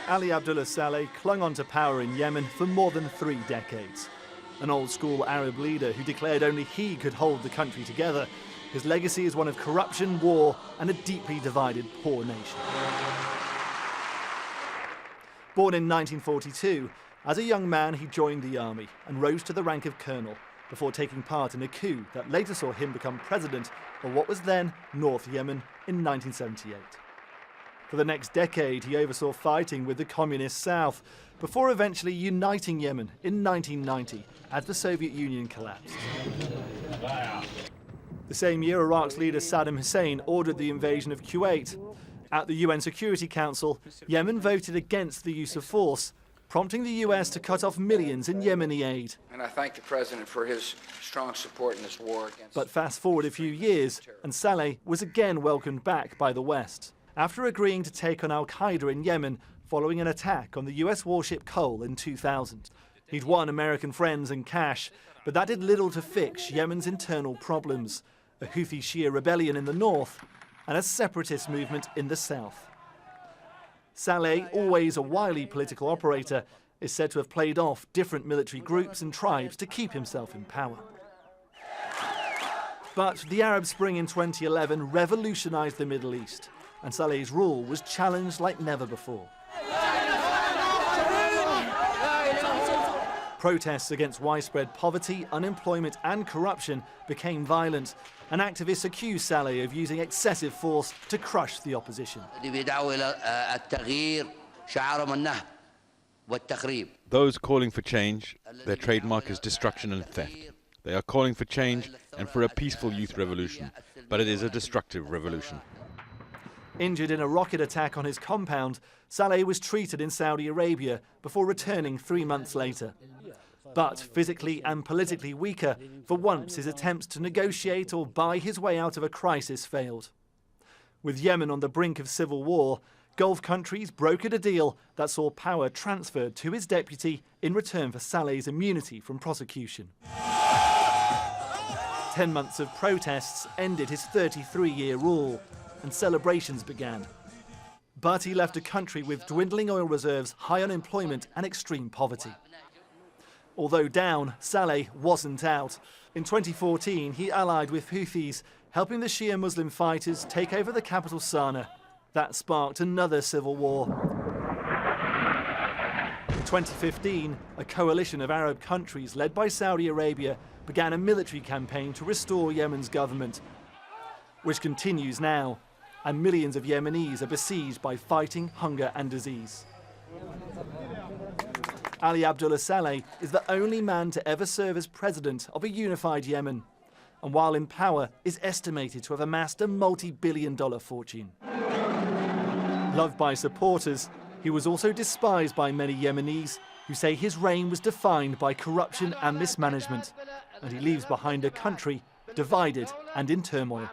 Ali Abdullah Saleh clung on to power in Yemen for more than 3 decades. An old-school Arab leader who declared only he could hold the country together, his legacy is one of corruption, war, and a deeply divided poor nation. Born in 1942, as a young man he joined the army and rose to the rank of colonel before taking part in a coup that later saw him become president of what was then North Yemen in 1978. For the next decade, he oversaw fighting with the communist South before eventually uniting Yemen in 1990 as the Soviet Union collapsed. The same year, Iraq's leader Saddam Hussein ordered the invasion of Kuwait. At the UN Security Council, Yemen voted against the use of force, prompting the US to cut off millions in Yemeni aid. And I thank the President for his strong support in this war against... But fast forward a few years, and Saleh was again welcomed back by the West, after agreeing to take on al-Qaeda in Yemen following an attack on the US warship Cole in 2000. He'd won American friends and cash, but that did little to fix Yemen's internal problems, a Houthi Shia rebellion in the north and a separatist movement in the south. Saleh, always a wily political operator, is said to have played off different military groups and tribes to keep himself in power. But the Arab Spring in 2011 revolutionized the Middle East, and Saleh's rule was challenged like never before. Protests against widespread poverty, unemployment and corruption became violent, and activists accused Saleh of using excessive force to crush the opposition. Those calling for change, their trademark is destruction and theft. They are calling for change and for a peaceful youth revolution, but it is a destructive revolution. Injured in a rocket attack on his compound, Saleh was treated in Saudi Arabia before returning 3 months later. But physically and politically weaker, for once his attempts to negotiate or buy his way out of a crisis failed. With Yemen on the brink of civil war, Gulf countries brokered a deal that saw power transferred to his deputy in return for Saleh's immunity from prosecution. 10 months of protests ended his 33-year rule, and celebrations began. But he left a country with dwindling oil reserves, high unemployment and extreme poverty. Although down, Saleh wasn't out. In 2014, he allied with Houthis, helping the Shia Muslim fighters take over the capital Sanaa. That sparked another civil war. In 2015, a coalition of Arab countries led by Saudi Arabia began a military campaign to restore Yemen's government, which continues now, and millions of Yemenis are besieged by fighting, hunger and disease. Ali Abdullah Saleh is the only man to ever serve as president of a unified Yemen, and while in power is estimated to have amassed a multi-billion-dollar fortune. Loved by supporters, he was also despised by many Yemenis who say his reign was defined by corruption and mismanagement, and he leaves behind a country divided and in turmoil.